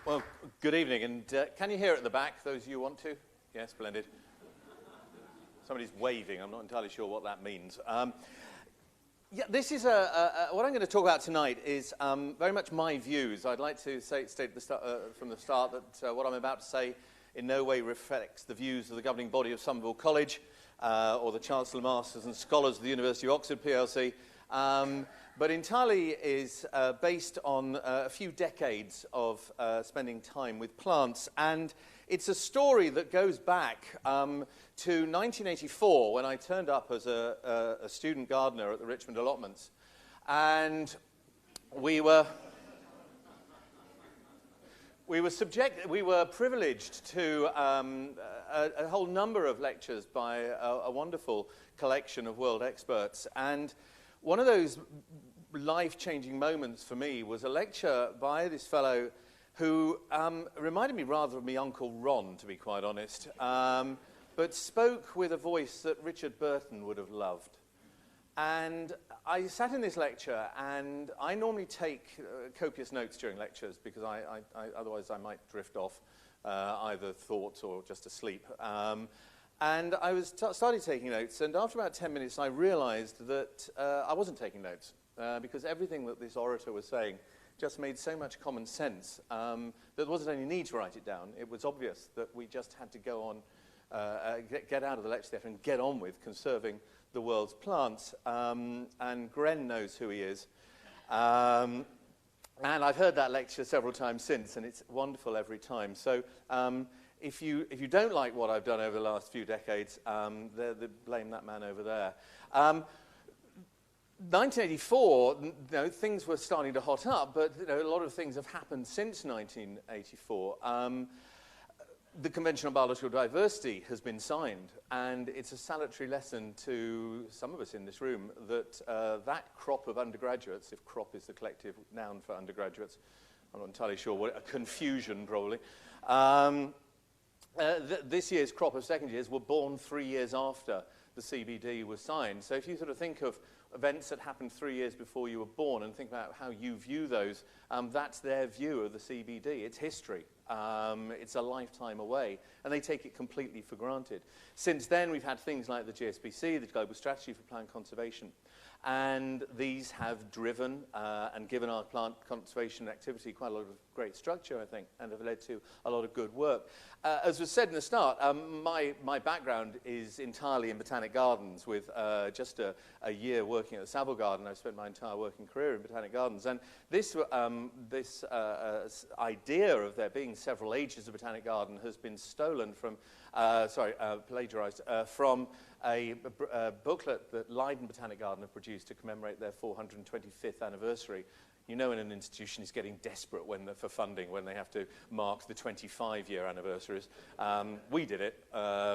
Well, good evening, and can you hear at the back, those of you who want to? Yes, splendid. Somebody's waving, I'm not entirely sure what that means. Yeah, this is what I'm going to talk about tonight is very much my views. I'd like to state at the start, from the start that what I'm about to say in no way reflects the views of the governing body of Somerville College or the Chancellor, Masters and Scholars of the University of Oxford PLC, but entirely is based on a few decades of spending time with plants. And it's a story that goes back to 1984 when I turned up as a student gardener at the Richmond allotments. And we were privileged to a whole number of lectures by a wonderful collection of world experts. And one of those life-changing moments for me was a lecture by this fellow who reminded me rather of my Uncle Ron, to be quite honest, but spoke with a voice that Richard Burton would have loved. And I sat in this lecture, and I normally take copious notes during lectures because otherwise I might drift off either thoughts or just asleep. And I started taking notes, and after about 10 minutes I realized that I wasn't taking notes because everything that this orator was saying just made so much common sense that there wasn't any need to write it down. It was obvious that we just had to go on, get out of the lecture theatre and get on with conserving the world's plants. And Gren knows who he is. And I've heard that lecture several times since, and it's wonderful every time. So if you don't like what I've done over the last few decades, blame that man over there. 1984, things were starting to hot up, but a lot of things have happened since 1984. The Convention on Biological Diversity has been signed, and it's a salutary lesson to some of us in this room that that crop of undergraduates, if crop is the collective noun for undergraduates, I'm not entirely sure what, a confusion probably, this year's crop of second years were born 3 years after the CBD was signed. So if you sort of think of events that happened 3 years before you were born and think about how you view those, that's their view of the CBD. It's history. It's a lifetime away, and they take it completely for granted. Since then, we've had things like the GSPC, the Global Strategy for Plant Conservation, and these have driven and given our plant conservation activity quite a lot of great structure, I think, and have led to a lot of good work. As was said in the start, my background is entirely in botanic gardens with just a year working at the Savile Garden. I've spent my entire working career in botanic gardens, and this idea of there being several ages of botanic garden has been stolen from, plagiarized from a booklet that Leiden Botanic Garden have produced to commemorate their 425th anniversary. You know, when an institution is getting desperate for funding when they have to mark the 25-year anniversaries. We did it.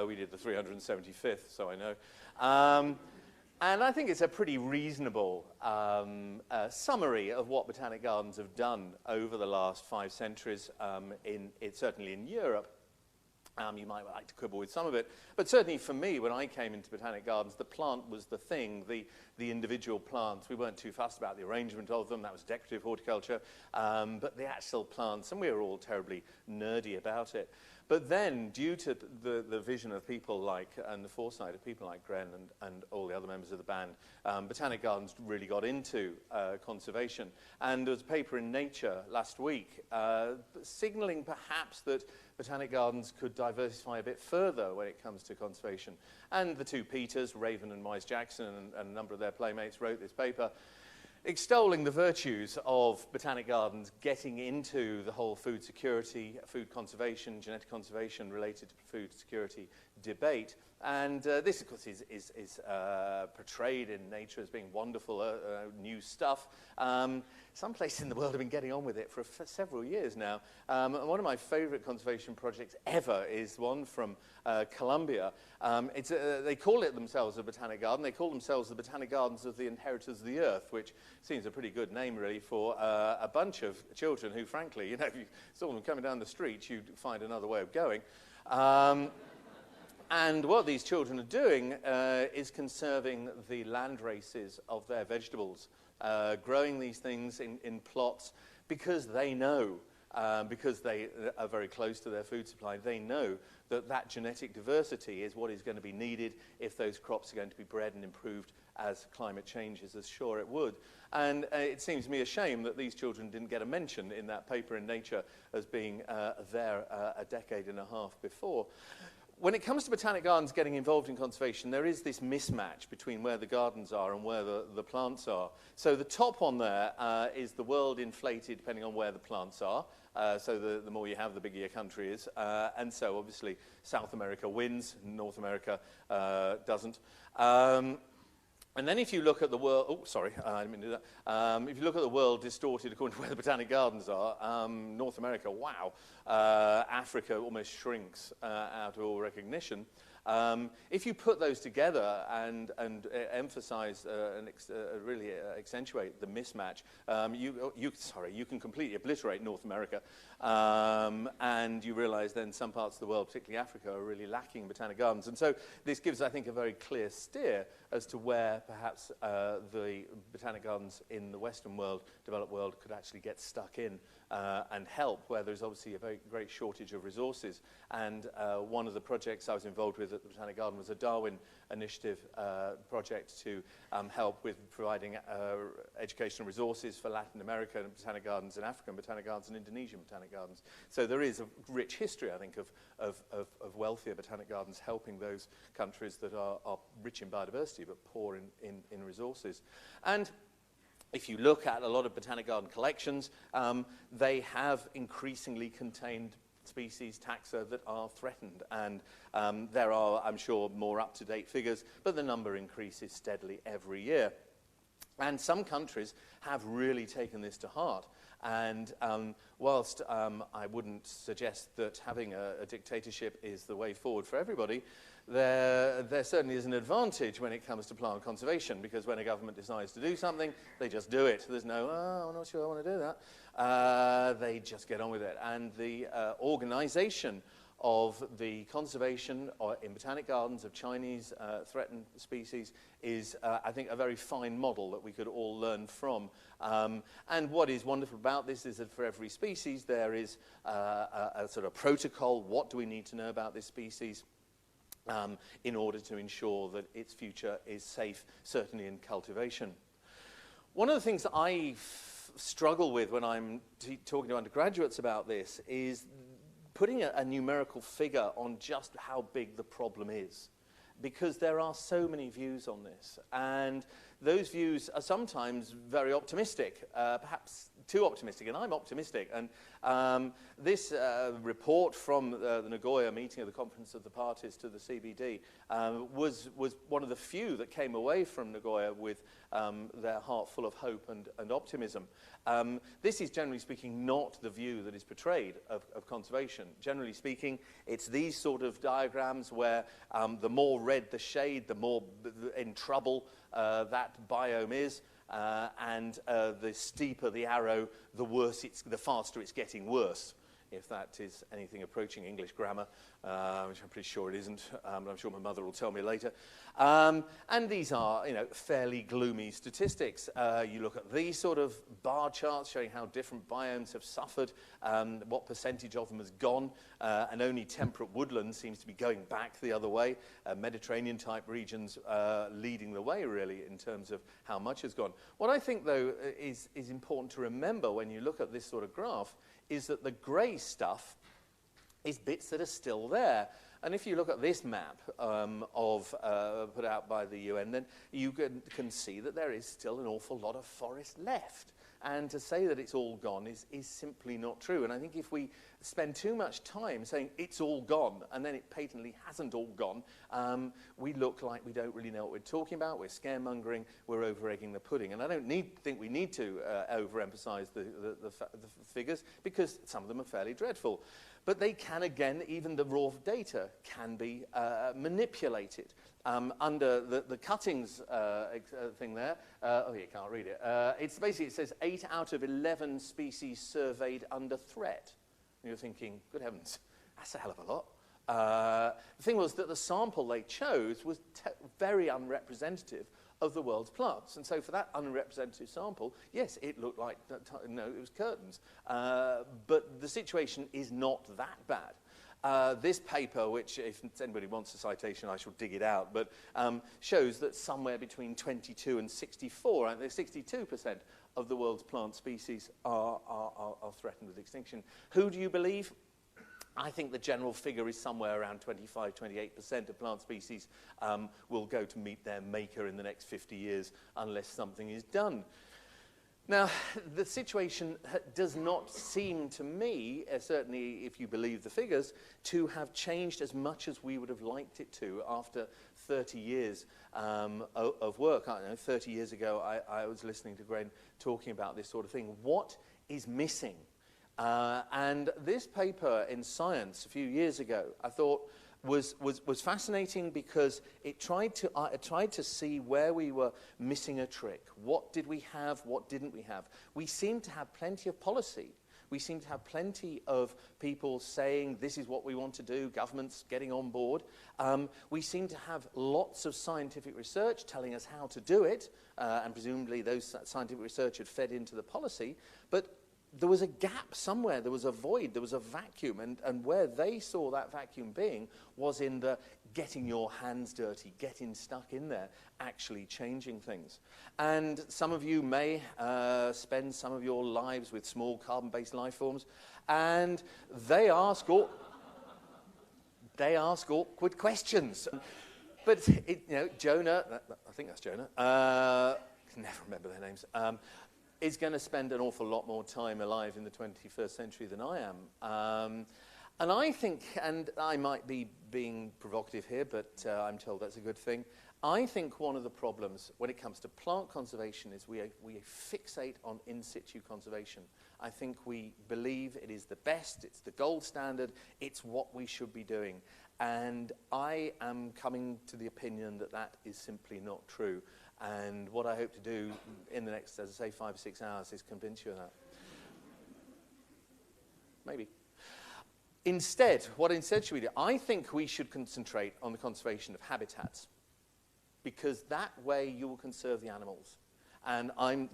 We did the 375th, so I know. And I think it's a pretty reasonable summary of what botanic gardens have done over the last 5 centuries, certainly in Europe. You might like to quibble with some of it, but certainly for me, when I came into botanic gardens, the plant was the thing, the individual plants. We weren't too fussed about the arrangement of them. That was decorative horticulture, but the actual plants, and we were all terribly nerdy about it. But then, due to the vision of people like, and the foresight of people like Gren and all the other members of the band, botanic gardens really got into conservation. And there was a paper in Nature last week signaling perhaps that botanic gardens could diversify a bit further when it comes to conservation. And the two Peters, Raven and Wise Jackson, and a number of their playmates wrote this paper extolling the virtues of botanic gardens getting into the whole food security, food conservation, genetic conservation related to food security debate. And this, of course, is portrayed in Nature as being wonderful, new stuff. Some places in the world have been getting on with it for several years now. One of my favorite conservation projects ever is one from Colombia. They call it themselves a botanic garden. They call themselves the Botanic Gardens of the Inheritors of the Earth, which seems a pretty good name, really, for a bunch of children who, frankly, if you saw them coming down the street, you'd find another way of going. And what these children are doing is conserving the land races of their vegetables, growing these things in plots because they know because they are very close to their food supply, they know that that genetic diversity is what is going to be needed if those crops are going to be bred and improved as climate changes, as sure it would. And it seems to me a shame that these children didn't get a mention in that paper in Nature as being there a decade and a half before. When it comes to Botanic Gardens getting involved in conservation, there is this mismatch between where the gardens are and where the plants are. So the top one there is the world inflated depending on where the plants are. So the more you have, the bigger your country is. And so obviously South America wins, North America doesn't. And then if you look at the world, I didn't mean to do that. If you look at the world distorted according to where the Botanic Gardens are, North America, wow. Africa almost shrinks out of all recognition. If you put those together and emphasize and really accentuate the mismatch, you can completely obliterate North America, and you realize then some parts of the world, particularly Africa, are really lacking Botanic Gardens. And so this gives, I think, a very clear steer as to where perhaps the Botanic Gardens in the Western world, developed world, could actually get stuck in and help, where there's obviously a very great shortage of resources. And one of the projects I was involved with at the Botanic Garden was a Darwin Initiative project to help with providing educational resources for Latin American Botanic Gardens and African Botanic Gardens and Indonesian Botanic Gardens. So there is a rich history, I think, of wealthier Botanic Gardens helping those countries that are rich in biodiversity but poor in resources. And if you look at a lot of Botanic Garden collections, they have increasingly contained species, taxa, that are threatened. And there are, I'm sure, more up-to-date figures, but the number increases steadily every year. And some countries have really taken this to heart. And whilst I wouldn't suggest that having a dictatorship is the way forward for everybody, there certainly is an advantage when it comes to plant conservation, because when a government decides to do something, they just do it. There's no, I'm not sure I want to do that. They just get on with it. And the organization of the conservation in Botanic Gardens of Chinese threatened species is, I think, a very fine model that we could all learn from. And what is wonderful about this is that for every species there is a sort of protocol. What do we need to know about this species in order to ensure that its future is safe, certainly in cultivation? One of the things that I struggle with when I'm talking to undergraduates about this is putting a numerical figure on just how big the problem is, because there are so many views on this, and those views are sometimes very optimistic, perhaps too optimistic, and I'm optimistic. And this report from the Nagoya meeting of the Conference of the Parties to the CBD was one of the few that came away from Nagoya with their heart full of hope and optimism. This is, generally speaking, not the view that is portrayed of conservation. Generally speaking, it's these sort of diagrams where the more red the shade, the more in trouble that biome is. And the steeper the arrow, the faster it's getting worse, if that is anything approaching English grammar, which I'm pretty sure it isn't, but I'm sure my mother will tell me later. And these are, fairly gloomy statistics. You look at these sort of bar charts showing how different biomes have suffered, what percentage of them has gone, and only temperate woodland seems to be going back the other way. Mediterranean-type regions leading the way, really, in terms of how much has gone. What I think, though, is important to remember when you look at this sort of graph is that the grey stuff is bits that are still there. And if you look at this map put out by the UN, then you can see that there is still an awful lot of forest left. And to say that it's all gone is simply not true. And I think if we spend too much time saying it's all gone, and then it patently hasn't all gone, we look like we don't really know what we're talking about. We're scaremongering. We're over-egging the pudding. And I don't think we need to overemphasize the figures, because some of them are fairly dreadful. But they can, again, even the raw data can be manipulated. Under the cuttings thing there, you can't read it. It's basically, it says 8 out of 11 species surveyed under threat. And you're thinking, good heavens, that's a hell of a lot. The thing was that the sample they chose was very unrepresentative of the world's plants. And so for that unrepresentative sample, yes, it looked like, no, it was curtains. But the situation is not that bad. This paper, which if anybody wants a citation, I shall dig it out, but shows that somewhere between 22 and 64, I think 62% of the world's plant species are threatened with extinction. Who do you believe? I think the general figure is somewhere around 25, 28% of plant species will go to meet their maker in the next 50 years unless something is done. Now, the situation does not seem to me, certainly if you believe the figures, to have changed as much as we would have liked it to after 30 years of work. I don't know, 30 years ago, I was listening to Gwen talking about this sort of thing. What is missing? And this paper in Science a few years ago, I thought, was fascinating because it tried to see where we were missing a trick. What did we have? What didn't we have? We seem to have plenty of policy. We seem to have plenty of people saying this is what we want to do, governments getting on board. We seem to have lots of scientific research telling us how to do it, and presumably those scientific research had fed into the policy, but there was a gap somewhere, there was a void, there was a vacuum, and where they saw that vacuum being was in the getting your hands dirty, getting stuck in there, actually changing things. And some of you may spend some of your lives with small carbon-based life forms, and they ask awkward questions. But, Jonah, I think that's Jonah, can never remember their names, is going to spend an awful lot more time alive in the 21st century than I am. And I think, and I might be being provocative here, but I'm told that's a good thing, I think one of the problems when it comes to plant conservation is we fixate on in situ conservation. I think we believe it is the best, it's the gold standard, it's what we should be doing. And I am coming to the opinion that that is simply not true. And what I hope to do in the next, as I say, 5 or 6 hours is convince you of that. Maybe. Instead, what instead should we do? I think we should concentrate on the conservation of habitats, because that way you will conserve the animals. And I'm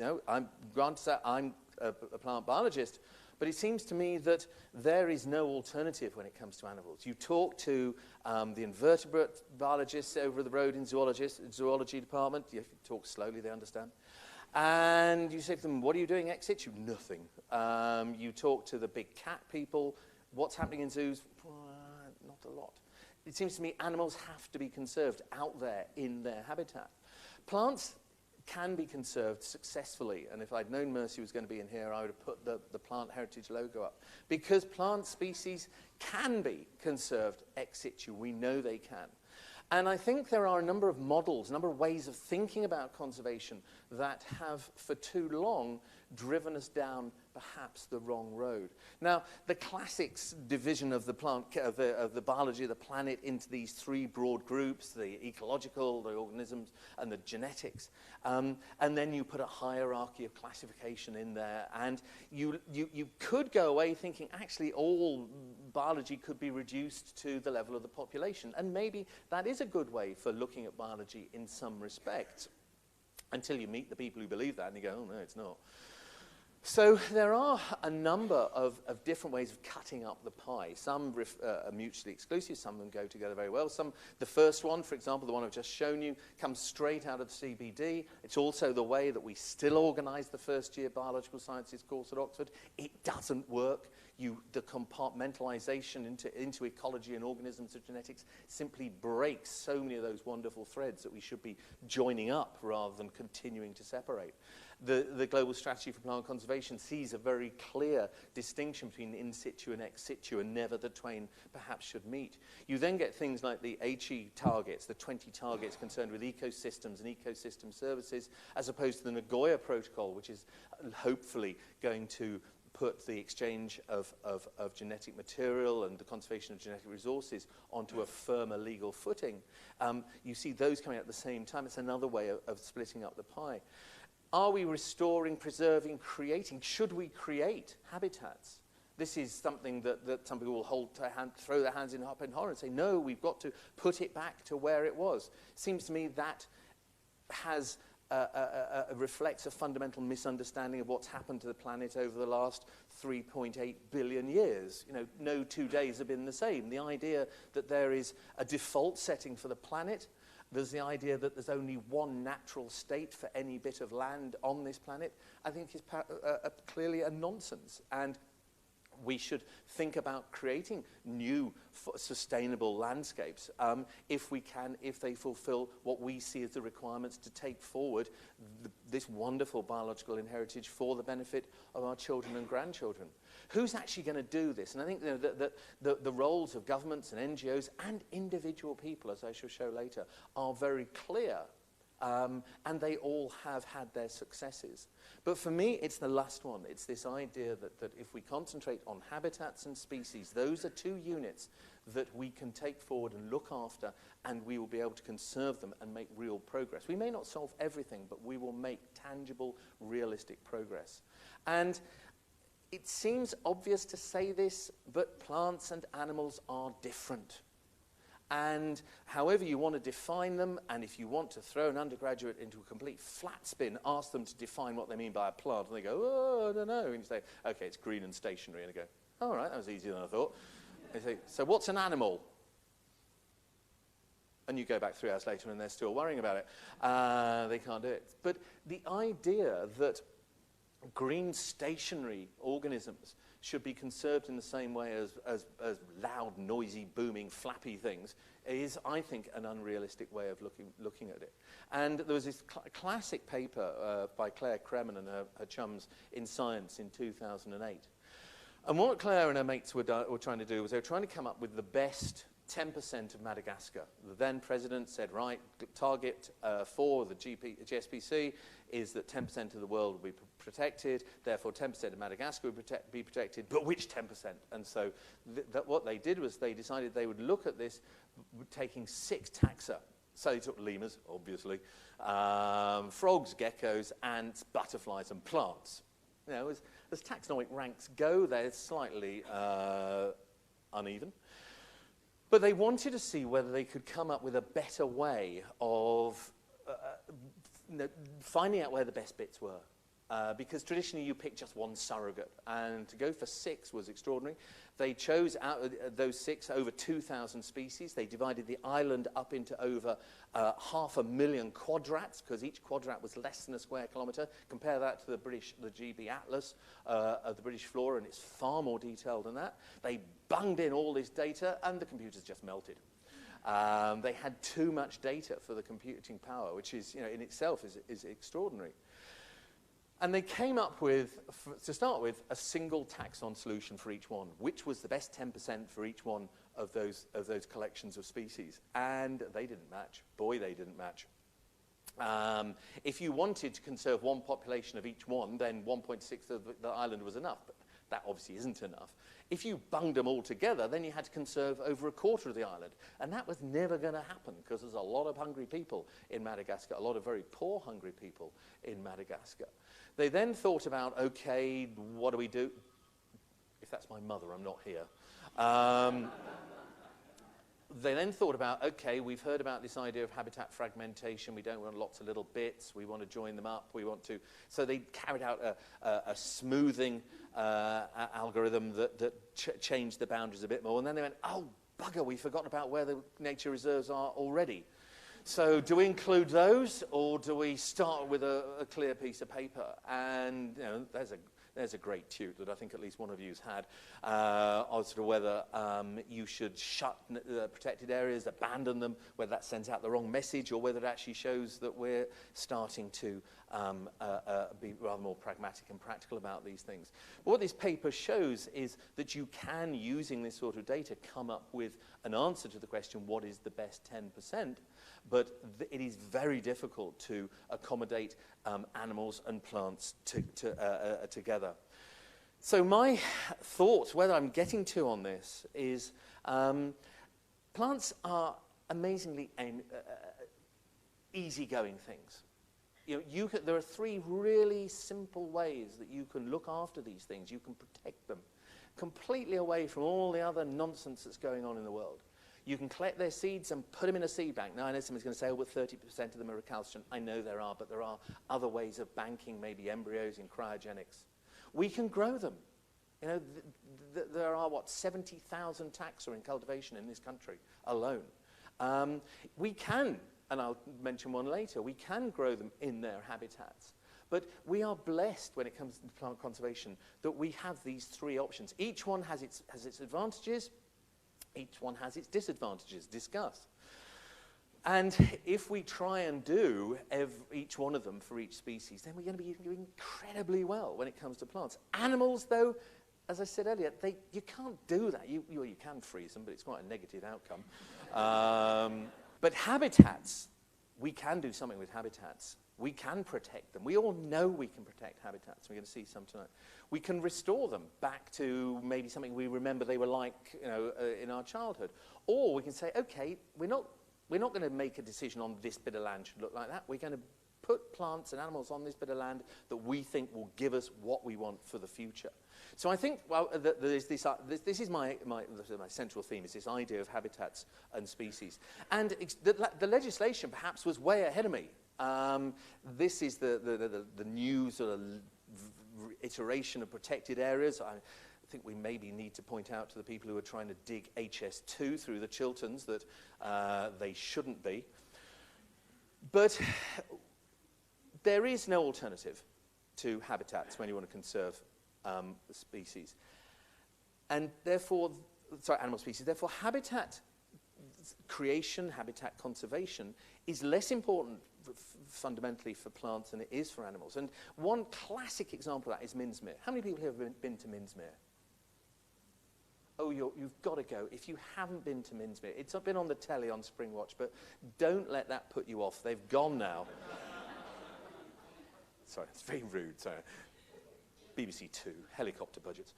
granted that I'm a plant biologist, but it seems to me that there is no alternative when it comes to animals. You talk to the invertebrate biologists over the road in zoology department. You talk slowly, they understand. And you say to them, what are you doing ex situ? Nothing. You talk to the big cat people. What's happening in zoos? Not a lot. It seems to me animals have to be conserved out there in their habitat. Plants can be conserved successfully, and if I'd known Mercy was going to be in here, I would have put the Plant Heritage logo up, because plant species can be conserved ex situ. We know they can. And I think there are a number of models, a number of ways of thinking about conservation that have for too long driven us down perhaps the wrong road. Now, the classics division of the plant, of the biology of the planet into these 3 broad groups, the ecological, the organisms, and the genetics. And then you put a hierarchy of classification in there. And you could go away thinking, actually, all biology could be reduced to the level of the population. And maybe that is a good way for looking at biology in some respects, until you meet the people who believe that and you go, oh, no, it's not. So there are a number of different ways of cutting up the pie. Some are mutually exclusive, some of them go together very well. The first one, for example, the one I've just shown you, comes straight out of the CBD. It's also the way that we still organise the first-year biological sciences course at Oxford. It doesn't work. The compartmentalisation into ecology and organisms and genetics simply breaks so many of those wonderful threads that we should be joining up rather than continuing to separate. The Global Strategy for Plant Conservation sees a very clear distinction between in situ and ex situ, and never the twain perhaps should meet. You then get things like the HE targets, the 20 targets concerned with ecosystems and ecosystem services, as opposed to the Nagoya Protocol, which is hopefully going to put the exchange of genetic material and the conservation of genetic resources onto a firmer legal footing. You see those coming out at the same time. It's another way of splitting up the pie. Are we restoring, preserving, creating? Should we create habitats? This is something that some people will throw their hands up in horror and say, no, we've got to put it back to where it was. It seems to me that has reflects a fundamental misunderstanding of what's happened to the planet over the last 3.8 billion years. You know, no 2 days have been the same. The idea that there is a default setting for the planet, there's the idea that there's only one natural state for any bit of land on this planet, I think is clearly a nonsense. And we should think about creating new sustainable landscapes if we can, if they fulfill what we see as the requirements to take forward this wonderful biological inheritance for the benefit of our children and grandchildren. Who's actually going to do this? And I think the roles of governments and NGOs and individual people, as I shall show later, are very clear. And they all have had their successes. But for me, it's the last one. It's this idea that if we concentrate on habitats and species, those are two units that we can take forward and look after, and we will be able to conserve them and make real progress. We may not solve everything, but we will make tangible, realistic progress. And it seems obvious to say this, but plants and animals are different. And however you want to define them, and if you want to throw an undergraduate into a complete flat spin, ask them to define what they mean by a plant, and they go, oh, I don't know. And you say, okay, it's green and stationary. And they go, all right, that was easier than I thought. They say, so what's an animal? And you go back 3 hours later and they're still worrying about it. They can't do it. But the idea that green stationary organisms should be conserved in the same way as loud, noisy, booming, flappy things is, I think, an unrealistic way of looking at it. And there was this classic paper by Claire Kremen and her chums in Science in 2008. And what Claire and her mates were trying to do was they were trying to come up with the best 10% of Madagascar. The then president said, right, target for the GSPC is that 10% of the world will be protected, therefore 10% of Madagascar would be protected, but which 10%? And so what they did was they decided they would look at this taking 6 taxa. So they took lemurs, obviously, frogs, geckos, ants, butterflies, and plants. You know, as taxonomic ranks go, they're slightly uneven. But they wanted to see whether they could come up with a better way of finding out where the best bits were. Because traditionally you pick just one surrogate, and to go for 6 was extraordinary. They chose out of those 6 over 2,000 species. They divided the island up into over 500,000 quadrats, because each quadrat was less than a square kilometre. Compare that to the GB Atlas of the British flora, and it's far more detailed than that. They bunged in all this data, and the computers just melted. They had too much data for the computing power, which is, you know, in itself is extraordinary. And they came up with, to start with, a single taxon solution for each one, which was the best 10% for each one of those collections of species. And they didn't match. Boy, they didn't match. If you wanted to conserve one population of each one, then 1.6 of the island was enough. But that obviously isn't enough. If you bunged them all together, then you had to conserve over a quarter of the island. And that was never going to happen, because there's a lot of hungry people in Madagascar, a lot of very poor hungry people in Madagascar. They then thought about, okay, what do we do? If that's my mother, I'm not here. They then thought about, okay, we've heard about this idea of habitat fragmentation. We don't want lots of little bits. We want to join them up. We want to. So they carried out a smoothing algorithm that changed the boundaries a bit more. And then they went, oh, bugger, we forgot about where the nature reserves are already. So do we include those, or do we start with a clear piece of paper? And you know, there's a great tute that I think at least one of you's had, as to whether you should shut protected areas, abandon them, whether that sends out the wrong message, or whether it actually shows that we're starting to be rather more pragmatic and practical about these things. But what this paper shows is that you can, using this sort of data, come up with an answer to the question, what is the best 10%? But it is very difficult to accommodate animals and plants together. So my thoughts, whether I'm getting to on this, is plants are amazingly easygoing things. You know, there are 3 really simple ways that you can look after these things. You can protect them completely away from all the other nonsense that's going on in the world. You can collect their seeds and put them in a seed bank. Now, I know someone's going to say, oh, but 30% of them are recalcitrant. I know there are, but there are other ways of banking maybe embryos in cryogenics. We can grow them. You know, there are, 70,000 taxa in cultivation in this country alone. We can, and I'll mention one later, we can grow them in their habitats. But we are blessed when it comes to plant conservation that we have these three options. Each one has its advantages. Each one has its disadvantages. Discuss. And if we try and do each one of them for each species, then we're going to be doing incredibly well when it comes to plants. Animals, though, as I said earlier, you can't do that. You can freeze them, but it's quite a negative outcome. But habitats, we can do something with habitats. We can protect them. We all know we can protect habitats. We're going to see some tonight. We can restore them back to maybe something we remember they were like, in our childhood. Or we can say, okay, we're not going to make a decision on this bit of land should look like that. We're going to put plants and animals on this bit of land that we think will give us what we want for the future. So I think, well, this is my central theme, is this idea of habitats and species. And the legislation perhaps was way ahead of me. This is the new sort of iteration of protected areas. I think we maybe need to point out to the people who are trying to dig HS2 through the Chilterns that they shouldn't be. But there is no alternative to habitats when you want to conserve species. And therefore, animal species. Therefore, habitat creation, habitat conservation is less important fundamentally for plants than it is for animals. And one classic example of that is Minsmere. How many people have been to Minsmere? Oh, you've got to go. If you haven't been to Minsmere, it's been on the telly on Springwatch, but don't let that put you off. They've gone now. Sorry, it's very rude. Sorry. BBC Two, helicopter budgets.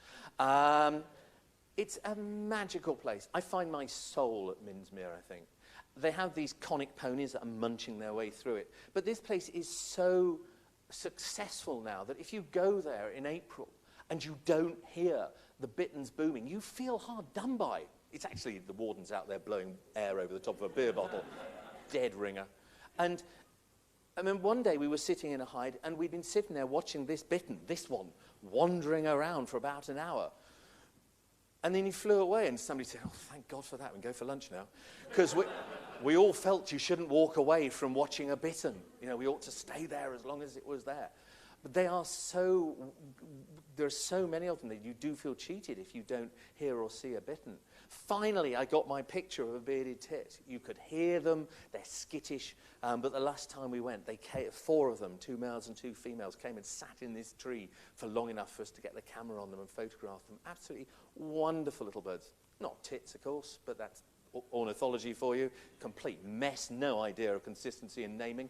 It's a magical place. I find my soul at Minsmere, I think. They have these conic ponies that are munching their way through it. But this place is so successful now that if you go there in April and you don't hear the bitterns booming, you feel hard done by. It's actually the warden's out there blowing air over the top of a beer bottle. Dead ringer. And I mean, one day we were sitting in a hide and we'd been sitting there watching this bittern, this one, wandering around for about an hour. And then he flew away and somebody said, oh, thank God for that, we can go for lunch now. Because we all felt you shouldn't walk away from watching a bittern. You know, we ought to stay there as long as it was there. But there are so many of them that you do feel cheated if you don't hear or see a bittern. Finally, I got my picture of a bearded tit. You could hear them, they're skittish, but the last time we went, they came, 4 of them, 2 males and 2 females, came and sat in this tree for long enough for us to get the camera on them and photograph them. Absolutely wonderful little birds. Not tits, of course, but that's ornithology for you. Complete mess, no idea of consistency in naming.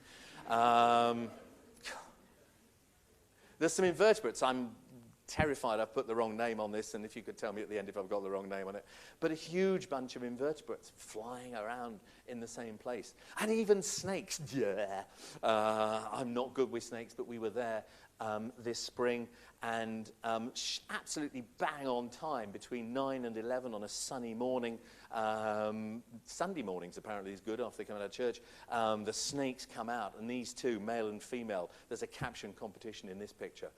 There's some invertebrates. I'm terrified I've put the wrong name on this, and if you could tell me at the end if I've got the wrong name on it. But a huge bunch of invertebrates flying around in the same place. And even snakes. Yeah. I'm not good with snakes, but we were there this spring, and absolutely bang on time, between 9 and 11 on a sunny morning. Sunday mornings apparently is good after they come out of church. The snakes come out, and these 2, male and female, there's a caption competition in this picture.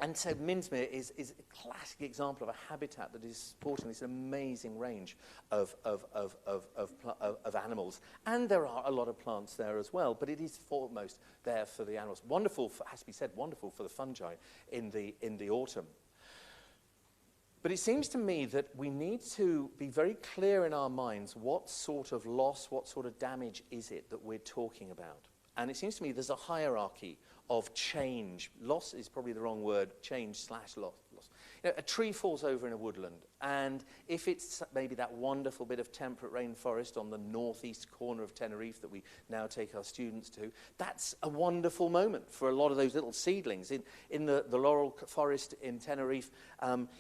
And so Minsmere is a classic example of a habitat that is supporting this amazing range of animals. And there are a lot of plants there as well, but it is foremost there for the animals. Wonderful, has to be said, wonderful for the fungi in the autumn. But it seems to me that we need to be very clear in our minds what sort of loss, what sort of damage is it that we're talking about. And it seems to me there's a hierarchy of change. Loss is probably the wrong word, change/loss. You know, a tree falls over in a woodland, and if it's maybe that wonderful bit of temperate rainforest on the northeast corner of Tenerife that we now take our students to, that's a wonderful moment for a lot of those little seedlings. In the laurel forest in Tenerife,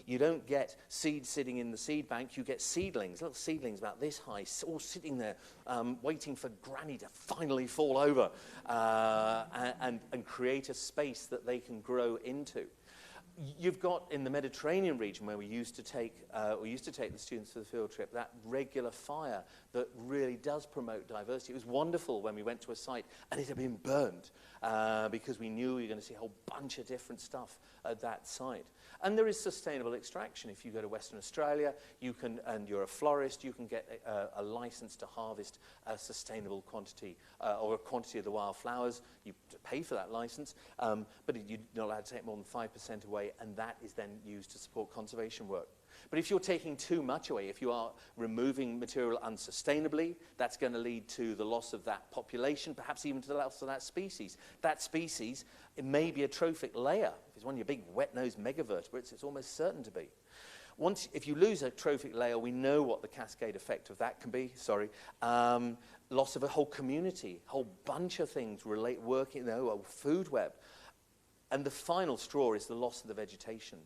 you don't get seeds sitting in the seed bank, you get seedlings, little seedlings about this high, all sitting there waiting for Granny to finally fall over and create a space that they can grow into. You've got in the Mediterranean region where we used to take the students for the field trip, that regular fire that really does promote diversity. It was wonderful when we went to a site and it had been burned because we knew we were going to see a whole bunch of different stuff at that site. And there is sustainable extraction. If you go to Western Australia, you can, and you're a florist, you can get a license to harvest a sustainable quantity or a quantity of the wildflowers. You pay for that license, but you're not allowed to take more than 5% away, and that is then used to support conservation work. But if you're taking too much away, if you are removing material unsustainably, that's going to lead to the loss of that population, perhaps even to the loss of that species. That species, it may be a trophic layer. If it's one of your big wet-nosed megavertebrates, it's almost certain to be. If you lose a trophic layer, we know what the cascade effect of that can be. Loss of a whole community, a whole bunch of things working, a food web. And the final straw is the loss of the vegetation.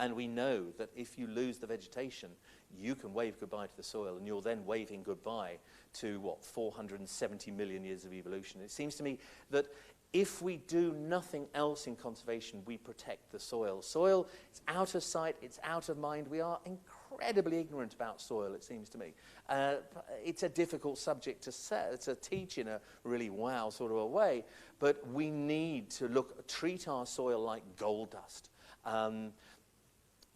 And we know that if you lose the vegetation, you can wave goodbye to the soil, and you're then waving goodbye to, 470 million years of evolution. It seems to me that if we do nothing else in conservation, we protect the soil. Soil, it's out of sight, it's out of mind. We are incredibly ignorant about soil, it seems to me. It's a difficult subject to teach in a really wow sort of a way, but we need to treat our soil like gold dust.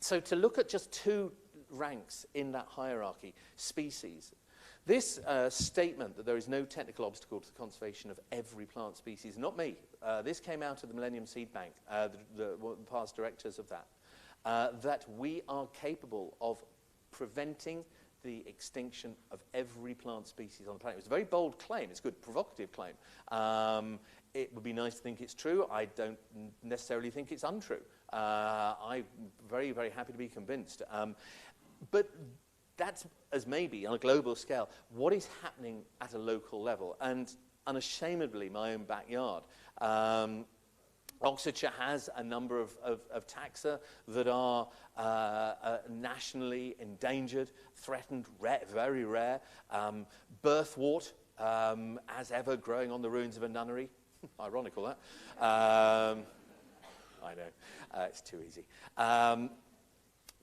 So to look at just two ranks in that hierarchy, species. This statement that there is no technical obstacle to the conservation of every plant species, not me. This came out of the Millennium Seed Bank, the past directors of that we are capable of preventing the extinction of every plant species on the planet. It was a very bold claim. It's a good, provocative claim. It would be nice to think it's true. I don't necessarily think it's untrue. I'm very, very happy to be convinced. But that's, as maybe on a global scale, what is happening at a local level. And unashamedly, my own backyard. Oxfordshire has a number of taxa that are nationally endangered, threatened, very rare. Birthwort, as ever, growing on the ruins of a nunnery. Ironical, that. I know, it's too easy.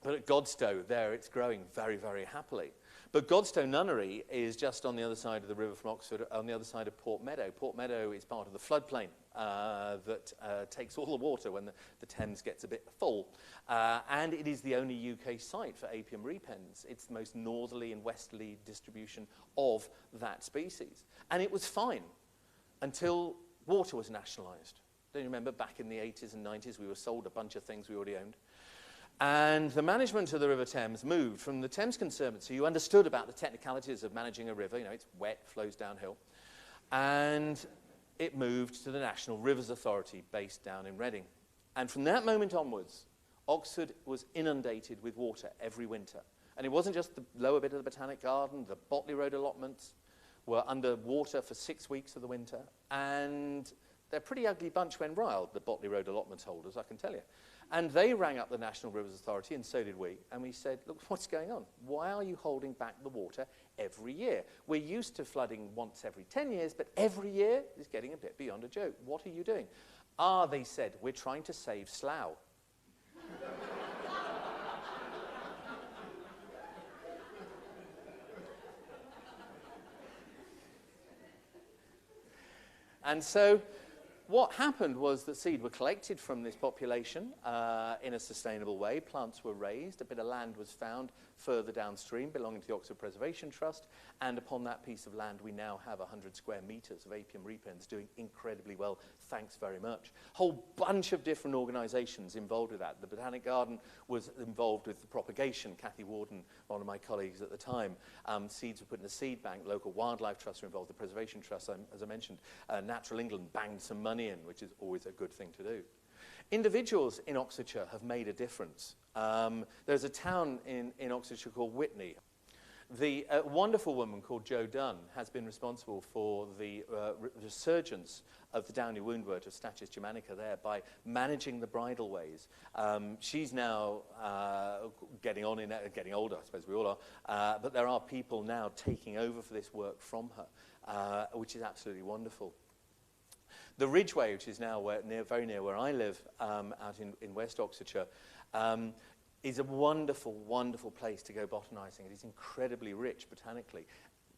But at Godstow, there it's growing very, very happily. But Godstow Nunnery is just on the other side of the river from Oxford, on the other side of Port Meadow. Port Meadow is part of the floodplain that takes all the water when the Thames gets a bit full. And it is the only UK site for Apium repens. It's the most northerly and westerly distribution of that species. And it was fine until water was nationalised. Don't you remember back in the 80s and 90s we were sold a bunch of things we already owned? And the management of the River Thames moved from the Thames Conservancy, who understood about the technicalities of managing a river. You know, it's wet, flows downhill. And it moved to the National Rivers Authority, based down in Reading. And from that moment onwards, Oxford was inundated with water every winter. And it wasn't just the lower bit of the Botanic Garden. The Botley Road allotments were under water for 6 weeks of the winter. And they're a pretty ugly bunch when riled, the Botley Road allotment holders, I can tell you. And they rang up the National Rivers Authority, and so did we, and we said, look, what's going on? Why are you holding back the water every year? We're used to flooding once every 10 years, but every year is getting a bit beyond a joke. What are you doing? They said, we're trying to save Slough. And so what happened was that seed were collected from this population in a sustainable way. Plants were raised. A bit of land was found further downstream belonging to the Oxford Preservation Trust. And upon that piece of land, we now have 100 square metres of Apium repens doing incredibly well. Thanks very much. Whole bunch of different organisations involved with that. The Botanic Garden was involved with the propagation. Cathy Warden, one of my colleagues at the time. Seeds were put in a seed bank. Local wildlife trusts were involved. The Preservation Trust, as I mentioned. Natural England banged some money in, which is always a good thing to do. Individuals in Oxfordshire have made a difference. There's a town in Oxfordshire called Witney. The wonderful woman called Jo Dunn has been responsible for the resurgence of the downy woundwort of Stachys germanica there by managing the bridleways. She's now getting older, I suppose we all are, but there are people now taking over for this work from her, which is absolutely wonderful. The Ridgeway, which is now very near where I live, out in West Oxfordshire, is a wonderful, wonderful place to go botanising. It is incredibly rich botanically,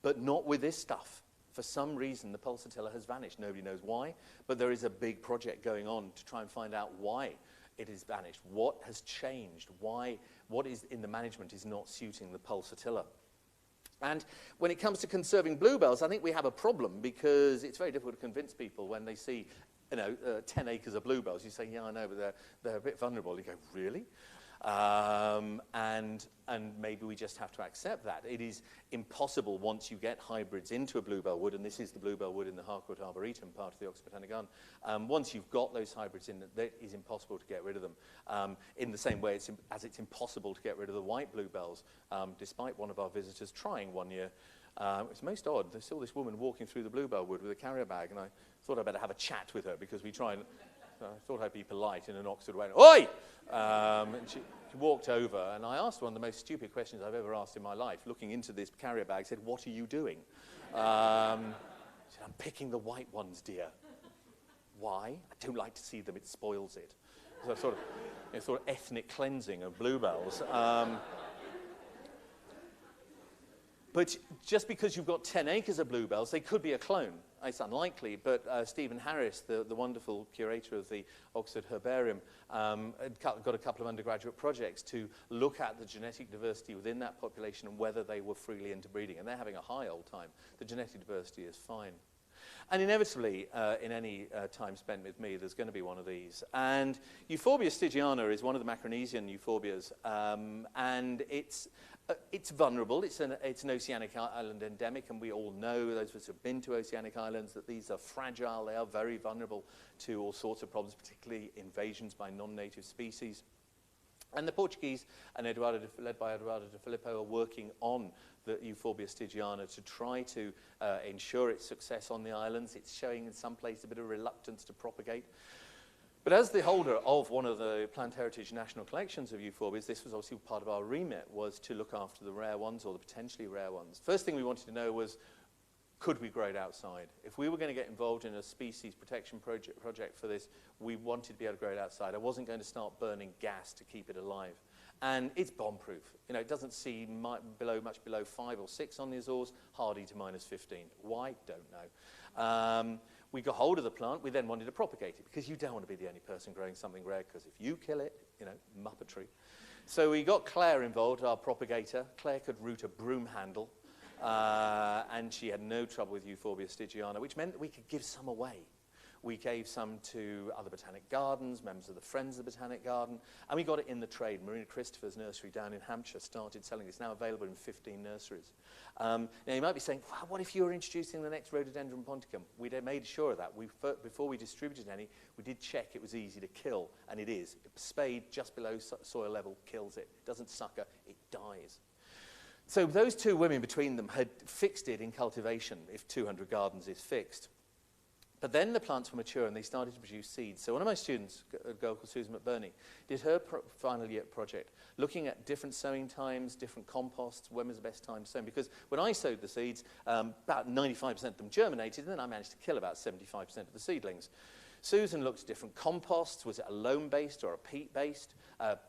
but not with this stuff. For some reason, the pulsatilla has vanished. Nobody knows why, but there is a big project going on to try and find out why it has vanished. What has changed? Why? What is in the management is not suiting the pulsatilla? And when it comes to conserving bluebells, I think we have a problem because it's very difficult to convince people when they see, 10 acres of bluebells. You say, yeah, I know, but they're a bit vulnerable. You go, really? And maybe we just have to accept that. It is impossible once you get hybrids into a bluebell wood, and this is the bluebell wood in the Harcourt Arboretum, part of the Oxford Botanic Garden. Once you've got those hybrids in, it is impossible to get rid of them. In the same way as it's impossible to get rid of the white bluebells, despite one of our visitors trying one year. It's most odd. I saw this woman walking through the bluebell wood with a carrier bag, and I thought I'd better have a chat with her because we try and... I thought I'd be polite in an Oxford way. Oi! And she walked over, and I asked one of the most stupid questions I've ever asked in my life. Looking into this carrier bag, said, "What are you doing?" She said, "I'm picking the white ones, dear." Why? I don't like to see them. It spoils it. So sort of ethnic cleansing of bluebells. But just because you've got 10 acres of bluebells, they could be a clone. It's unlikely, but Stephen Harris, the wonderful curator of the Oxford Herbarium, had got a couple of undergraduate projects to look at the genetic diversity within that population and whether they were freely interbreeding. And they're having a high old time. The genetic diversity is fine. And inevitably, in any time spent with me, there's going to be one of these. And Euphorbia stygiana is one of the Macaronesian euphorbias, and it's vulnerable. It's an oceanic island endemic, and we all know, those of us who have been to oceanic islands, that these are fragile. They are very vulnerable to all sorts of problems, particularly invasions by non-native species. And the Portuguese, and led by Eduardo de Filippo, are working on the Euphorbia stygiana to try to ensure its success on the islands. It's showing in some places a bit of reluctance to propagate. But as the holder of one of the Plant Heritage National Collections of euphorbias, this was obviously part of our remit, was to look after the rare ones or the potentially rare ones. First thing we wanted to know was, could we grow it outside? If we were going to get involved in a species protection project for this, we wanted to be able to grow it outside. I wasn't going to start burning gas to keep it alive. And it's bomb-proof. It doesn't see much below 5 or 6 on the Azores, hardy to -15. Why? Don't know. We got hold of the plant. We then wanted to propagate it because you don't want to be the only person growing something rare, because if you kill it, muppetry. So we got Claire involved, our propagator. Claire could root a broom handle, and she had no trouble with Euphorbia stygiana, which meant that we could give some away. We gave some to other botanic gardens, members of the Friends of the Botanic Garden, and we got it in the trade. Marina Christopher's nursery down in Hampshire started selling it. It's now available in 15 nurseries. Now, you might be saying, well, what if you were introducing the next Rhododendron ponticum? We made sure of that. Before we distributed any, we did check it was easy to kill, and it is. Spade just below soil level kills it. It doesn't sucker, it dies. So those two women between them had fixed it in cultivation, if 200 gardens is fixed. But then the plants were mature and they started to produce seeds. So one of my students, a girl called Susan McBurney, did her final year project, looking at different sowing times, different composts, when was the best time to sow. Because when I sowed the seeds, about 95% of them germinated, and then I managed to kill about 75% of the seedlings. Susan looked at different composts. Was it a loam-based or a peat-based?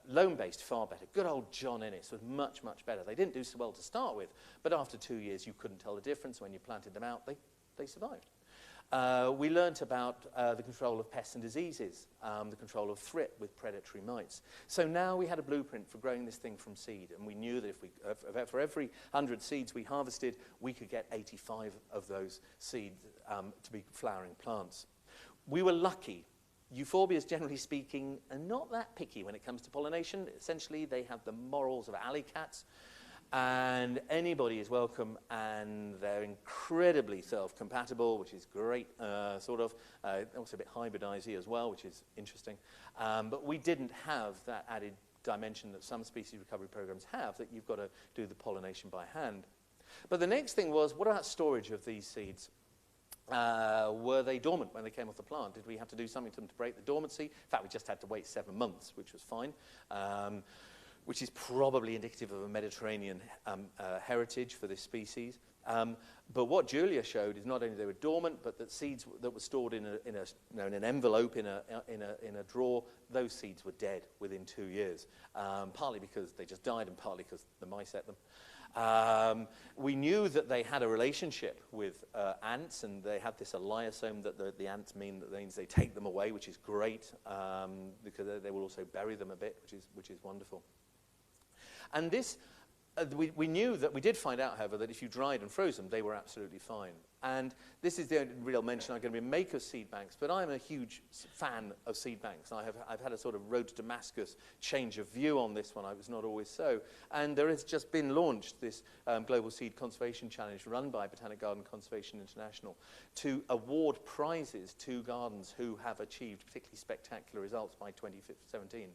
Loam-based, far better. Good old John Ennis was much, much better. They didn't do so well to start with, but after 2 years, you couldn't tell the difference. When you planted them out, they survived. We learnt about the control of pests and diseases, the control of thrip with predatory mites. So now we had a blueprint for growing this thing from seed, and we knew that if for every 100 seeds we harvested, we could get 85 of those seeds to be flowering plants. We were lucky. Euphorbias, generally speaking, are not that picky when it comes to pollination. Essentially, they have the morals of alley cats. And anybody is welcome, and they're incredibly self-compatible, which is great, also a bit hybridizey as well, which is interesting. But we didn't have that added dimension that some species recovery programs have, that you've got to do the pollination by hand. But the next thing was, what about storage of these seeds? Were they dormant when they came off the plant? Did we have to do something to them to break the dormancy? In fact, we just had to wait 7 months, which was fine. Which is probably indicative of a Mediterranean heritage for this species. But what Julia showed is not only they were dormant, but that seeds that were stored in an envelope in a drawer, those seeds were dead within 2 years, partly because they just died and partly because the mice ate them. We knew that they had a relationship with ants, and they had this eliosome that the ants means they take them away, which is great, because they will also bury them a bit, which is wonderful. And this, we knew that, we did find out, however, that if you dried and froze them, they were absolutely fine. And this is the only real mention I'm going to make of seed banks, but I'm a huge fan of seed banks. I've had a sort of road to Damascus change of view on this one. I was not always so. And there has just been launched this Global Seed Conservation Challenge run by Botanic Garden Conservation International to award prizes to gardens who have achieved particularly spectacular results by 2017.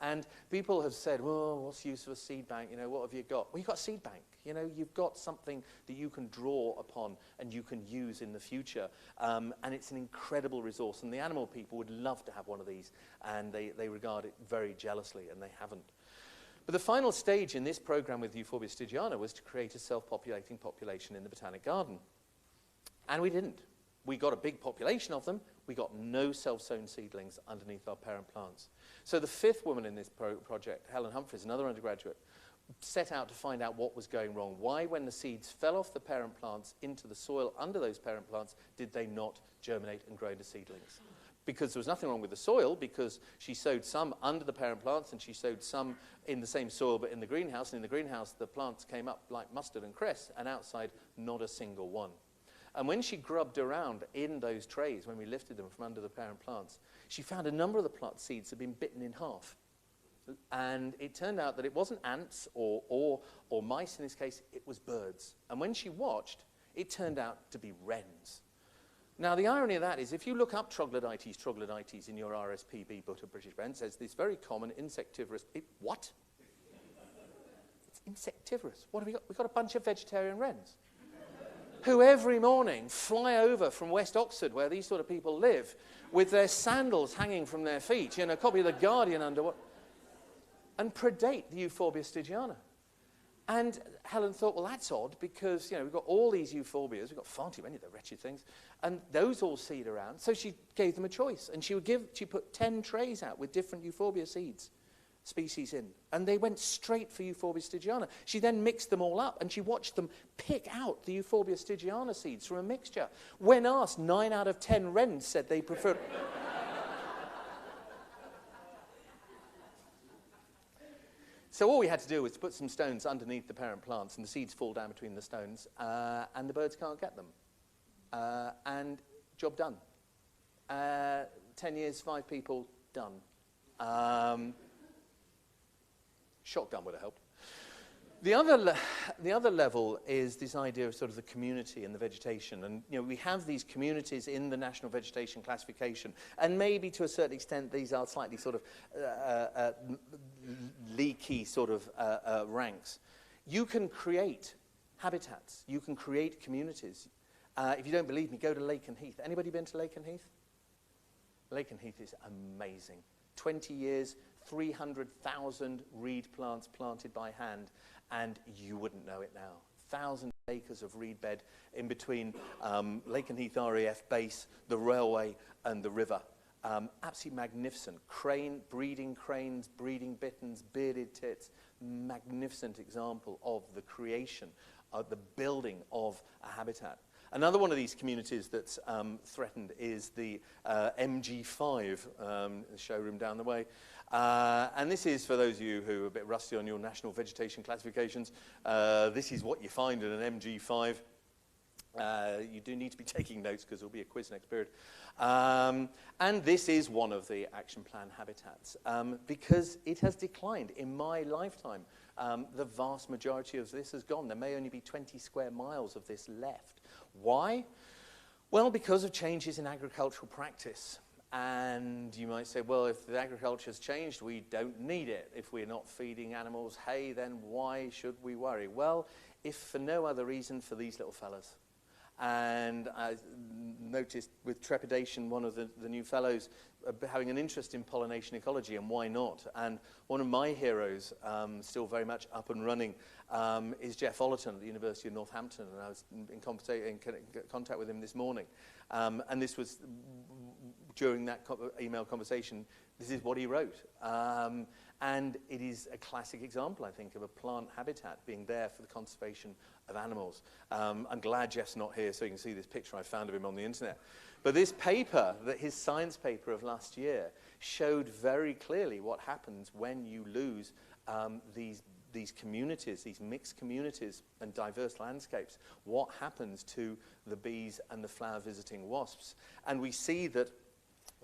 And people have said, well, what's the use of a seed bank? You know, what have you got? Well, you've got a seed bank. You know, you've got something that you can draw upon and you can use in the future. And it's an incredible resource. And the animal people would love to have one of these. And they regard it very jealously, and they haven't. But the final stage in this program with Euphorbia stygiana was to create a self-populating population in the Botanic Garden. And we didn't. We got a big population of them. We got no self-sown seedlings underneath our parent plants. So the fifth woman in this project, Helen Humphreys, another undergraduate, set out to find out what was going wrong. Why, when the seeds fell off the parent plants into the soil under those parent plants, did they not germinate and grow into seedlings? Because there was nothing wrong with the soil, because she sowed some under the parent plants and she sowed some in the same soil but in the greenhouse. And in the greenhouse, the plants came up like mustard and cress, and outside, not a single one. And when she grubbed around in those trays, when we lifted them from under the parent plants, she found a number of the plant seeds had been bitten in half. And it turned out that it wasn't ants or mice in this case, it was birds. And when she watched, it turned out to be wrens. Now, the irony of that is, if you look up troglodytes in your RSPB book of British Wren, it says this very common insectivorous... What? It's insectivorous. What have we got? We've got a bunch of vegetarian wrens who every morning fly over from West Oxford, where these sort of people live, with their sandals hanging from their feet, you know, a copy of The Guardian under what... and predate the Euphorbia stygiana. And Helen thought, well, that's odd, because, you know, we've got all these euphorbias, we've got far too many of the wretched things, and those all seed around. So she gave them a choice, and she put 10 trays out with different euphorbia seeds, species in, and they went straight for Euphorbia stygiana. She then mixed them all up, and she watched them pick out the Euphorbia stygiana seeds from a mixture. When asked, 9 out of 10 wrens said they preferred... So all we had to do was to put some stones underneath the parent plants, and the seeds fall down between the stones, and the birds can't get them. And job done. 10 years, 5 people, done. Shotgun would have helped. The other level is this idea of sort of the community and the vegetation. And, you know, we have these communities in the National Vegetation Classification, and maybe to a certain extent these are slightly sort of leaky sort of ranks. You can create habitats. You can create communities. If you don't believe me, go to Laken Heath. Anybody been to Laken Heath? Laken Heath is amazing. 20 years, 300,000 reed plants planted by hand, and you wouldn't know it now. 1,000 acres of reed bed in between Laken Heath RAF base, the railway, and the river. Absolutely magnificent. Breeding cranes, breeding bitterns, bearded tits. Magnificent example of the creation, of the building of a habitat. Another one of these communities that's threatened is the MG5 showroom down the way. And this is, for those of you who are a bit rusty on your national vegetation classifications, this is what you find in an MG5. You do need to be taking notes because there'll be a quiz next period. And this is one of the action plan habitats because it has declined in my lifetime. The vast majority of this has gone. There may only be 20 square miles of this left. Why? Well, because of changes in agricultural practice. And you might say, well, if the agriculture has changed, we don't need it. If we're not feeding animals hay, then why should we worry? Well, if for no other reason, for these little fellas. And I noticed with trepidation one of the new fellows having an interest in pollination ecology, and why not? And one of my heroes, still very much up and running, is Jeff Ollerton at the University of Northampton, and I was in contact with him this morning. And this was, during that email conversation, this is what he wrote. And it is a classic example, I think, of a plant habitat being there for the conservation of animals. I'm glad Jeff's not here so you can see this picture I found of him on the internet. But this paper, his science paper of last year, showed very clearly what happens when you lose these communities, these mixed communities and diverse landscapes. What happens to the bees and the flower-visiting wasps? And we see that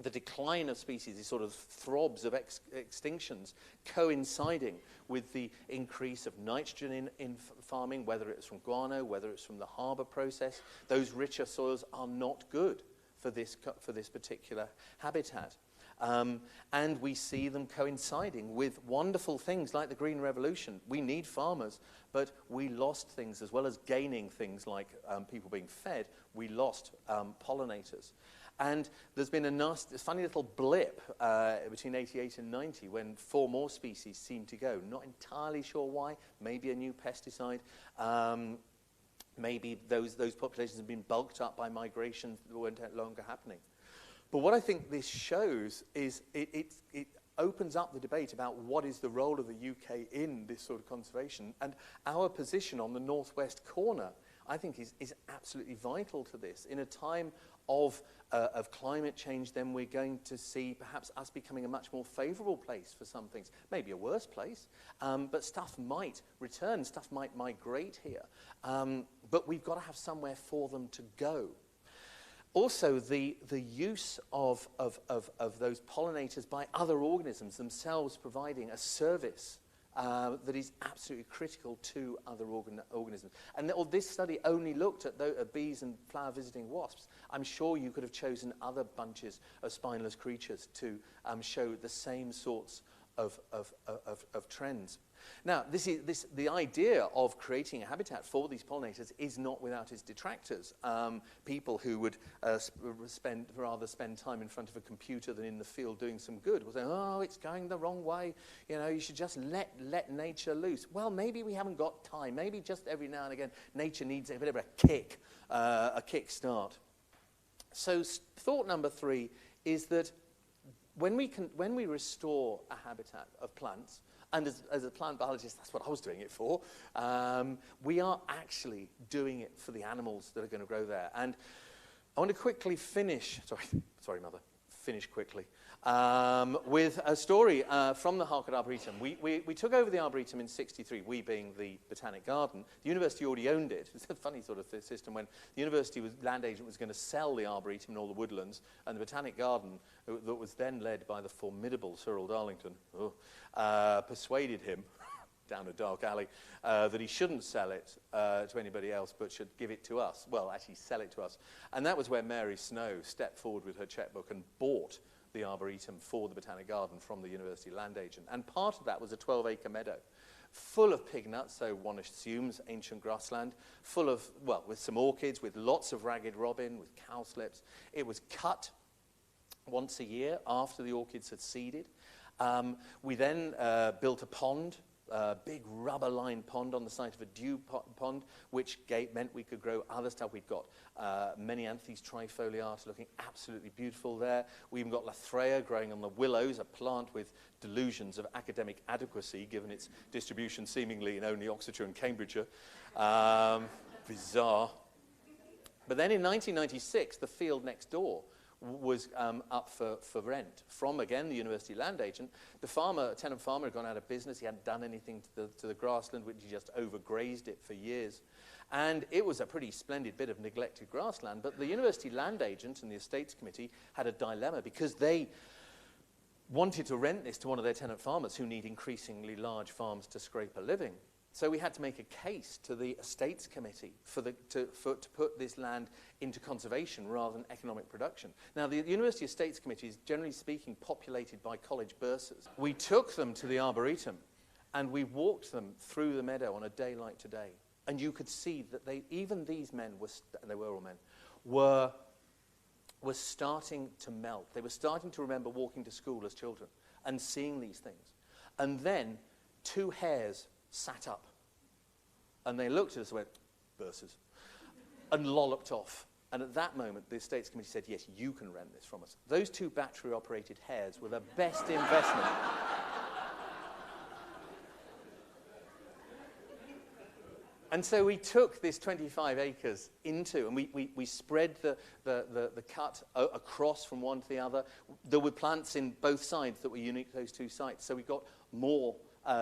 the decline of species, these sort of throbs of extinctions, coinciding with the increase of nitrogen in farming, whether it's from guano, whether it's from the harbour process. Those richer soils are not good for this particular habitat. And we see them coinciding with wonderful things like the Green Revolution. We need farmers, but we lost things as well as gaining things like people being fed. We lost pollinators. And there's been a funny little blip between 88 and 90 when 4 more species seemed to go. Not entirely sure why. Maybe a new pesticide. Maybe those populations have been bulked up by migrations that weren't longer happening. But what I think this shows is it opens up the debate about what is the role of the UK in this sort of conservation. And our position on the northwest corner, I think, is absolutely vital to this. In a time of climate change, then we're going to see perhaps us becoming a much more favourable place for some things. Maybe a worse place, but stuff might return, stuff might migrate here. But we've got to have somewhere for them to go. Also, the use of those pollinators by other organisms themselves providing a service that is absolutely critical to other organisms. And this study only looked at bees and flower-visiting wasps. I'm sure you could have chosen other bunches of spineless creatures to show the same sorts of trends. Now, the idea of creating a habitat for these pollinators is not without its detractors. People who would rather spend time in front of a computer than in the field doing some good will say, oh, it's going the wrong way. You know, you should just let nature loose. Well, maybe we haven't got time. Maybe just every now and again, nature needs a bit of a kick, a kick start. So thought number 3 is that when we restore a habitat of plants, and as a plant biologist, that's what I was doing it for, we are actually doing it for the animals that are going to grow there. And I want to quickly finish, sorry, Mother, finish quickly, with a story from the Harcourt Arboretum. We took over the Arboretum in '63, we being the Botanic Garden. The university already owned it. It's a funny sort of system when the university land agent was going to sell the Arboretum and all the woodlands, and the Botanic Garden, that was then led by the formidable Cyril Darlington, persuaded him down a dark alley that he shouldn't sell it to anybody else but should give it to us. Well, actually sell it to us. And that was where Mary Snow stepped forward with her checkbook and bought the Arboretum for the Botanic Garden from the university land agent. And part of that was a 12-acre meadow full of pig nuts, so one assumes ancient grassland, full of, well, with some orchids, with lots of ragged robin, with cowslips. It was cut once a year after the orchids had seeded. We then built a pond, a big rubber-lined pond on the site of a dew pond, which meant we could grow other stuff. We've got Menianthes trifoliata looking absolutely beautiful there. We even got Lathrea growing on the willows, a plant with delusions of academic adequacy, given its distribution seemingly in only Oxfordshire and Cambridgeshire. Bizarre. But then in 1996, the field next door was up for rent from, again, the university land agent. The tenant farmer had gone out of business. He hadn't done anything to the grassland, which he just overgrazed it for years. And it was a pretty splendid bit of neglected grassland. But the university land agent and the estates committee had a dilemma because they wanted to rent this to one of their tenant farmers who need increasingly large farms to scrape a living. So we had to make a case to the estates committee to put this land into conservation rather than economic production. Now, the University Estates Committee is, generally speaking, populated by college bursars. We took them to the Arboretum, and we walked them through the meadow on a day like today. And you could see that even these men, they were all men, were starting to melt. They were starting to remember walking to school as children and seeing these things. And then 2 hares sat up And they looked at us and went, bursars, and lolloped off. And at that moment, the Estates Committee said, yes, you can rent this from us. Those 2 battery-operated hares were the best investment. And so we took this 25 acres into, and we spread the cut across from one to the other. There were plants in both sides that were unique to those 2 sites, so we got more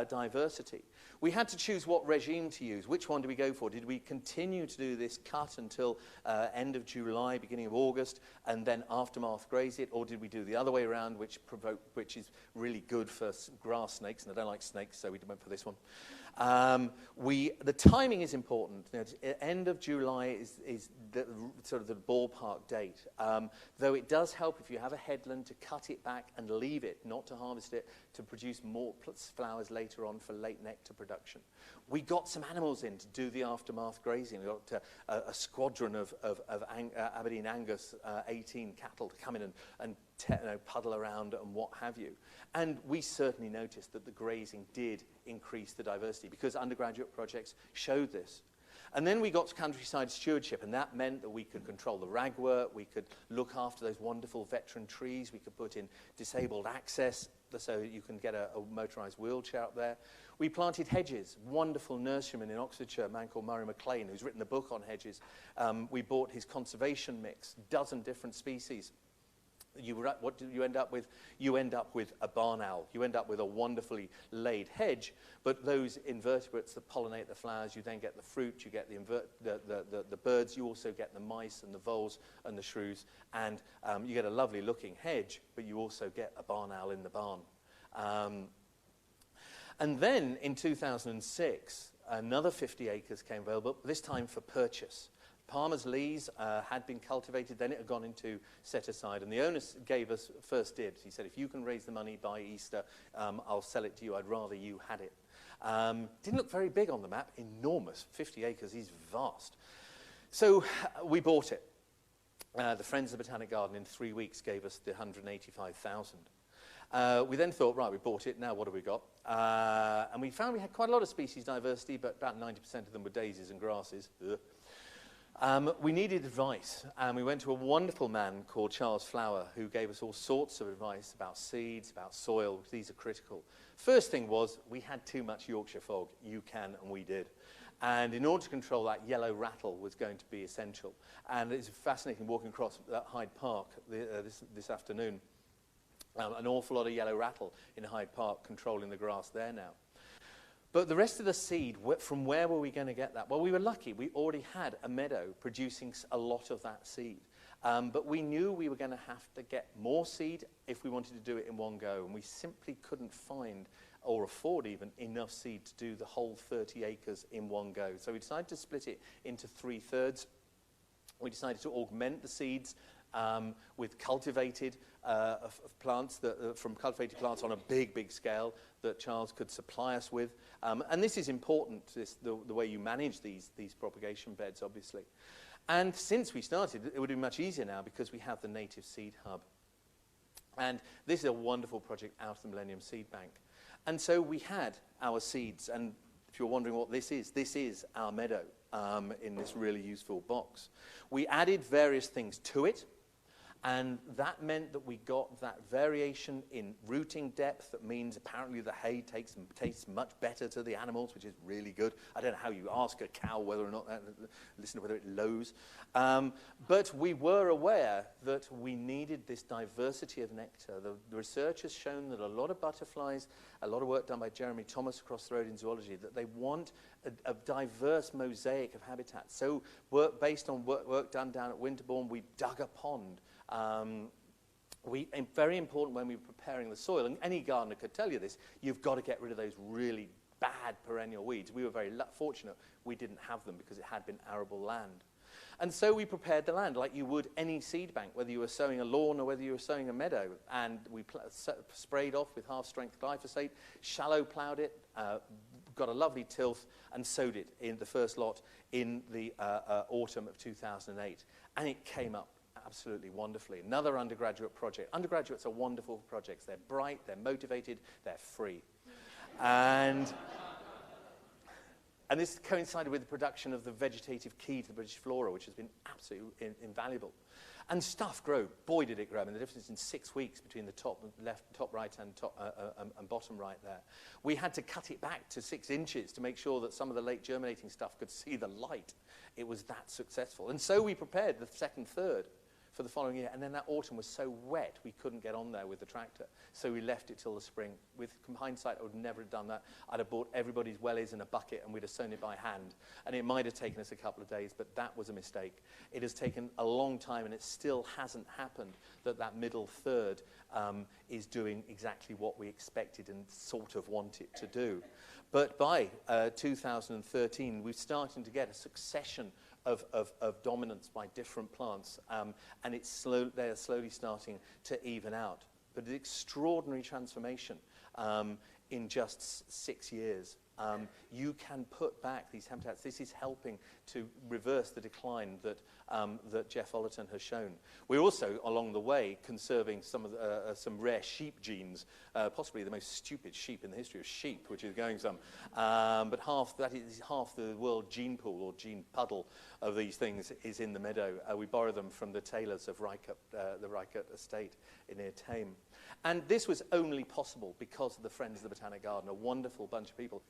diversity. We had to choose what regime to use. Which one do we go for? Did we continue to do this cut until end of July, beginning of August, and then aftermath graze it, or did we do the other way around, which is really good for grass snakes, and I don't like snakes, so we went for this one. The timing is important. You know, end of July is the, sort of the ballpark date. Though it does help if you have a headland to cut it back and leave it, not to harvest it, to produce more flowers later on for late nectar production. We got some animals in to do the aftermath grazing. We got a squadron of Aberdeen Angus 18 cattle to come in and puddle around and what have you. And we certainly noticed that the grazing did increase the diversity because undergraduate projects showed this. And then we got to countryside stewardship, and that meant that we could control the ragwort, we could look after those wonderful veteran trees, we could put in disabled access so you can get a motorised wheelchair up there. We planted hedges. Wonderful nurseryman in Oxfordshire, a man called Murray McLean, who's written a book on hedges. We bought his conservation mix, 12 different species. What do you end up with? You end up with a barn owl. You end up with a wonderfully laid hedge, but those invertebrates that pollinate the flowers, you then get the fruit, you get the birds, you also get the mice and the voles and the shrews, and you get a lovely looking hedge, but you also get a barn owl in the barn. And then in 2006, another 50 acres came available, this time for purchase. Palmer's lees had been cultivated, then it had gone into set aside, and the owner gave us first dibs. He said, if you can raise the money by Easter, I'll sell it to you. I'd rather you had it. Didn't look very big on the map, enormous. 50 acres is vast. So we bought it. The Friends of the Botanic Garden in 3 weeks gave us the 185,000. We then thought, right, we bought it, now what have we got? And we found we had quite a lot of species diversity, but about 90% of them were daisies and grasses. We needed advice, and we went to a wonderful man called Charles Flower, who gave us all sorts of advice about seeds, about soil. These are critical. First thing was, we had too much Yorkshire fog. You can, and we did. And in order to control that, yellow rattle was going to be essential. And it's fascinating walking across Hyde Park this afternoon. An awful lot of yellow rattle in Hyde Park controlling the grass there now. But the rest of the seed, from where were we going to get that? Well, we were lucky. We already had a meadow producing a lot of that seed. But we knew we were going to have to get more seed if we wanted to do it in one go. And we simply couldn't find or afford even enough seed to do the whole 30 acres in one go. So we decided to split it into 3/3. We decided to augment the seeds with cultivated plants, from cultivated plants on a big scale that Charles could supply us with. And this is important, the way you manage these propagation beds, obviously. And since we started, it would be much easier now because we have the Native Seed Hub. And this is a wonderful project out of the Millennium Seed Bank. And so we had our seeds, and if you're wondering what this is our meadow in this really useful box. We added various things to it. And that meant that we got that variation in rooting depth. That means apparently the hay tastes much better to the animals, which is really good. I don't know how you ask a cow whether or not, listen to whether it lows. But we were aware that we needed this diversity of nectar. The research has shown that a lot of butterflies, a lot of work done by Jeremy Thomas across the road in zoology, that they want a diverse mosaic of habitats. So based on work done down at Winterbourne, we dug a pond. Very important when we were preparing the soil, and any gardener could tell you this, you've got to get rid of those really bad perennial weeds. We were very fortunate we didn't have them because it had been arable land. And so we prepared the land like you would any seed bank, whether you were sowing a lawn or whether you were sowing a meadow. And we sprayed off with half-strength glyphosate, shallow ploughed it, got a lovely tilth, and sowed it in the first lot in the autumn of 2008. And it came up absolutely wonderfully. Another undergraduate project. Undergraduates are wonderful projects. They're bright, they're motivated, they're free. And And this coincided with the production of the vegetative key to the British flora, which has been absolutely invaluable. And stuff grew. Boy, did it grow. I mean, the difference in 6 weeks between the top left, top right, and bottom right there. We had to cut it back to 6 inches to make sure that some of the late germinating stuff could see the light. It was that successful. And so we prepared the second third for the following year. And then that autumn was so wet, we couldn't get on there with the tractor. So we left it till the spring. With hindsight, I would never have done that. I'd have bought everybody's wellies in a bucket and we'd have sown it by hand. And it might have taken us a couple of days, but that was a mistake. It has taken a long time, and it still hasn't happened that that middle third is doing exactly what we expected and sort of want it to do. But by 2013, we're starting to get a succession of dominance by different plants, and they are slowly starting to even out. But an extraordinary transformation in just 6 years. You can put back these habitats. This is helping to reverse the decline that Jeff Ollerton has shown. We're also, along the way, conserving some rare sheep genes, possibly the most stupid sheep in the history of sheep, which is going some. But half the world gene pool or gene puddle of these things is in the meadow. We borrow them from the Taylors of the Rykert estate near Thame. And this was only possible because of the Friends of the Botanic Garden, a wonderful bunch of people.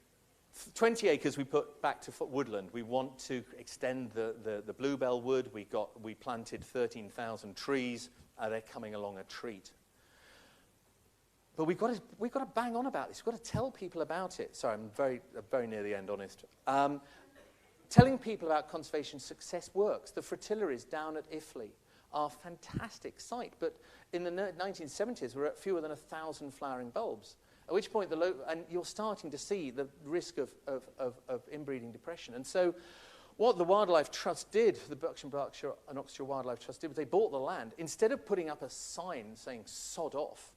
20 acres we put back to woodland. We want to extend the bluebell wood. We planted 13,000 trees. They're coming along a treat. But we've got to bang on about this. We've got to tell people about it. Sorry, I'm very near the end, honest. Telling people about conservation success works. The fritillaries down at Iffley are a fantastic site. But in the 1970s, we're at fewer than 1,000 flowering bulbs. At which point, and you're starting to see the risk of inbreeding depression. And so what the Wildlife Trust did, the Berkshire and Oxfordshire Wildlife Trust did, was they bought the land. Instead of putting up a sign saying, sod off,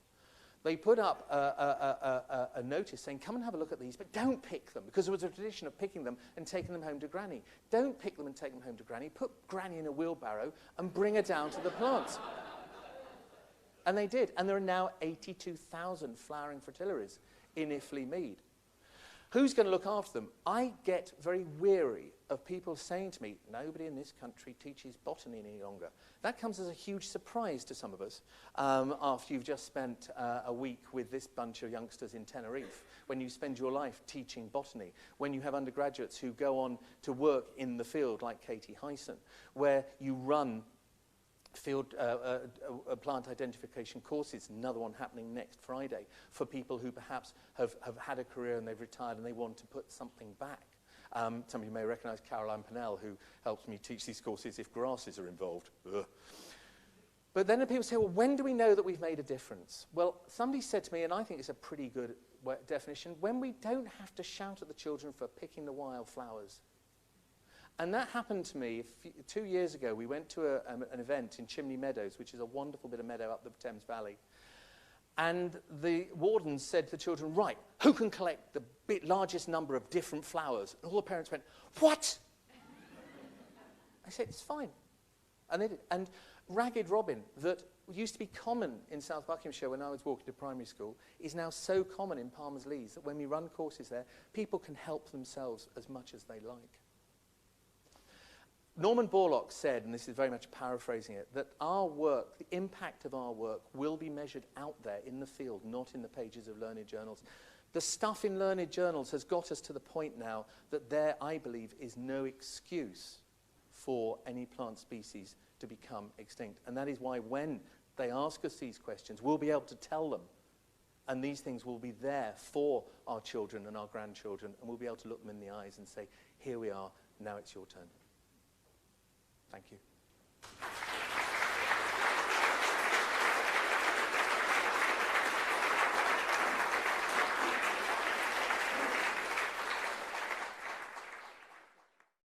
they put up a notice saying, come and have a look at these, but don't pick them, because there was a tradition of picking them and taking them home to Granny. Don't pick them and take them home to Granny. Put Granny in a wheelbarrow and bring her down to the plants. And they did. And there are now 82,000 flowering fritillaries in Iffley Mead. Who's going to look after them? I get very weary of people saying to me, nobody in this country teaches botany any longer. That comes as a huge surprise to some of us after you've just spent a week with this bunch of youngsters in Tenerife, when you spend your life teaching botany, when you have undergraduates who go on to work in the field like Katie Hyson, where you run field plant identification courses, another one happening next Friday, for people who perhaps have had a career and they've retired and they want to put something back. Some of you may recognise Caroline Pennell, who helps me teach these courses if grasses are involved. Ugh. But then people say, well, when do we know that we've made a difference? Well, somebody said to me, and I think it's a pretty good definition, when we don't have to shout at the children for picking the wildflowers. And that happened to me 2 years ago. We went to an event in Chimney Meadows, which is a wonderful bit of meadow up the Thames Valley. And the warden said to the children, right, who can collect the largest number of different flowers? And all the parents went, what? I said, it's fine. And they did. And Ragged Robin, that used to be common in South Buckinghamshire when I was walking to primary school, is now so common in Palmer's Leys that when we run courses there, people can help themselves as much as they like. Norman Borlaug said, and this is very much paraphrasing it, that our work, the impact of our work, will be measured out there in the field, not in the pages of learned journals. The stuff in learned journals has got us to the point now that there, I believe, is no excuse for any plant species to become extinct. And that is why when they ask us these questions, we'll be able to tell them. And these things will be there for our children and our grandchildren, and we'll be able to look them in the eyes and say, here we are, now it's your turn. Thank you.